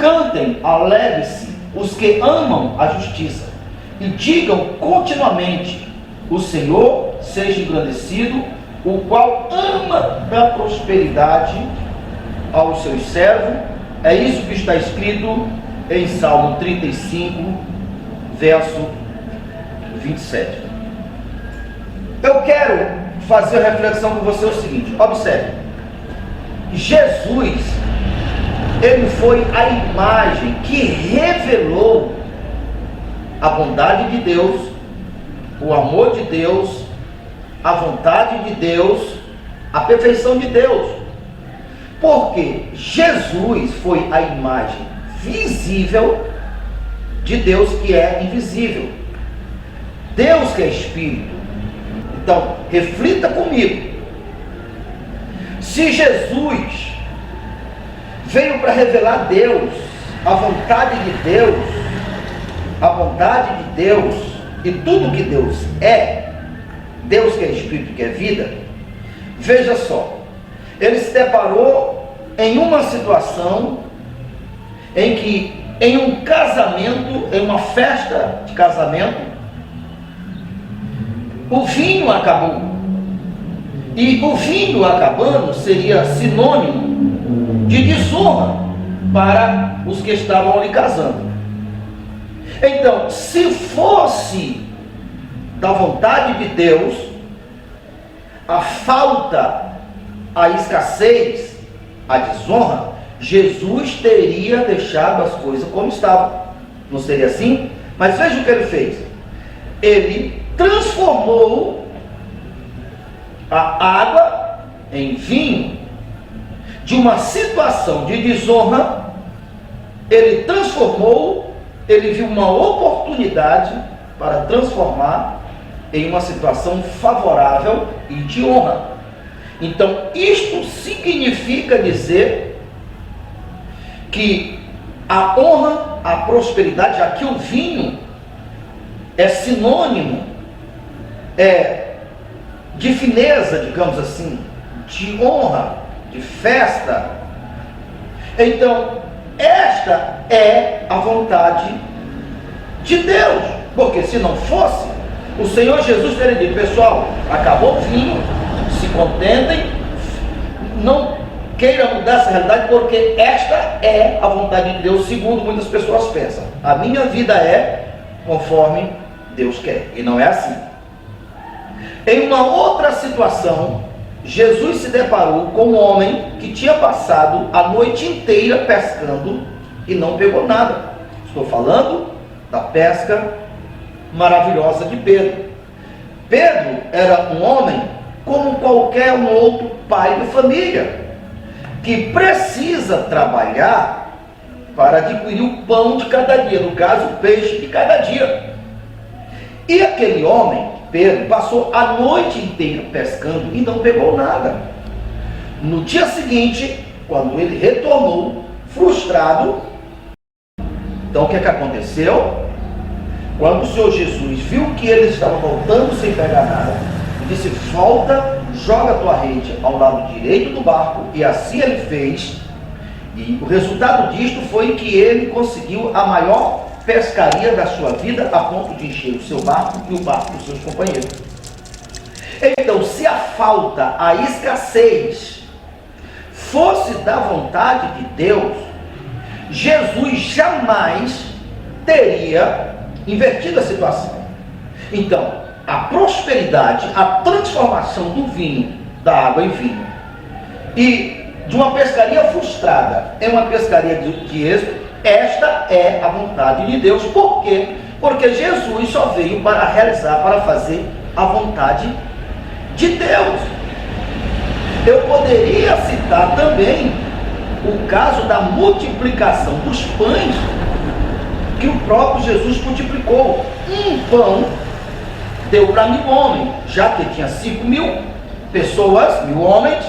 Cantem, alegrem-se os que amam a justiça, e digam continuamente: o Senhor seja engrandecido, o qual ama da prosperidade aos seus servos. É isso que está escrito em Salmo 35, verso 27. Eu quero fazer a reflexão com você o seguinte: observe, Jesus, ele foi a imagem que revelou a bondade de Deus, o amor de Deus, a vontade de Deus, a perfeição de Deus. Porque Jesus foi a imagem visível de Deus que é invisível. Deus que é Espírito. Então, reflita comigo. Se Jesus veio para revelar Deus, a vontade de Deus e tudo que Deus é, Deus que é Espírito, que é vida, veja só, ele se deparou em uma situação em que, em um casamento, em uma festa de casamento, o vinho acabou. E o vinho acabando seria sinônimo de desonra para os que estavam ali casando. Então, se fosse da vontade de Deus, a falta, a escassez, a desonra, Jesus teria deixado as coisas como estavam. Não seria assim? Mas veja o que ele fez. Ele transformou a água em vinho. De uma situação de desonra, ele transformou, ele viu uma oportunidade para transformar em uma situação favorável e de honra. Então, isto significa dizer que a honra, a prosperidade, já que o vinho é sinônimo de fineza, digamos assim, de honra, de festa. Então, esta é a vontade de Deus, porque se não fosse, o Senhor Jesus teria dito: pessoal, acabou o vinho, se contentem, não queira mudar essa realidade, porque esta é a vontade de Deus, segundo muitas pessoas pensam. A minha vida é conforme Deus quer, e não é assim. Em uma outra situação, Jesus se deparou com um homem que tinha passado a noite inteira pescando e não pegou nada. Estou falando da pesca maravilhosa de Pedro. Pedro era um homem como qualquer um outro pai de família, que precisa trabalhar para adquirir o pão de cada dia, no caso, o peixe de cada dia. E aquele homem, Pedro, passou a noite inteira pescando e não pegou nada. No dia seguinte, quando ele retornou, frustrado, então o que é que aconteceu? Quando o Senhor Jesus viu que ele estava voltando sem pegar nada, ele disse: volta, joga a tua rede ao lado direito do barco. E assim ele fez. E o resultado disto foi que ele conseguiu a maior pescaria da sua vida, a ponto de encher o seu barco e o barco dos seus companheiros. Então, se a falta, a escassez fosse da vontade de Deus, Jesus jamais teria invertido a situação. Então, a prosperidade, a transformação do vinho, da água em vinho, e de uma pescaria frustrada em uma pescaria de êxito, esta é a vontade de Deus. Por quê? Porque Jesus só veio para realizar, para fazer a vontade de Deus. Eu poderia citar também o caso da multiplicação dos pães, que o próprio Jesus multiplicou. Um pão deu para 1.000 homens, já que tinha 5.000 pessoas, 1.000 homens,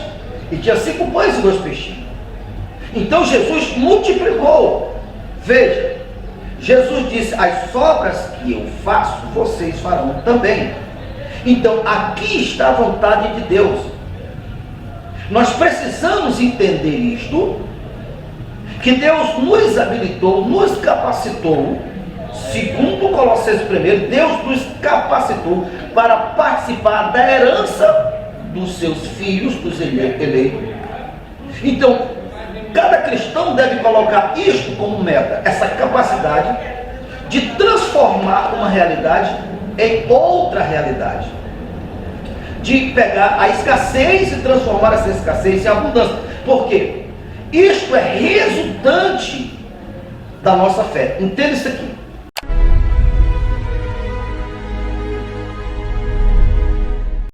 e tinha 5 pães e 2 peixinhos. Então Jesus multiplicou. Veja, Jesus disse: as sobras que eu faço, vocês farão também. Então aqui está a vontade de Deus. Nós precisamos entender isto, que Deus nos habilitou, nos capacitou, segundo Colossenses 1, Deus nos capacitou para participar da herança dos seus filhos, dos eleitos. Então, cada cristão deve colocar isto como meta, essa capacidade de transformar uma realidade em outra realidade, de pegar a escassez e transformar essa escassez em abundância. Por quê? Isto é resultante da nossa fé. Entenda isso aqui.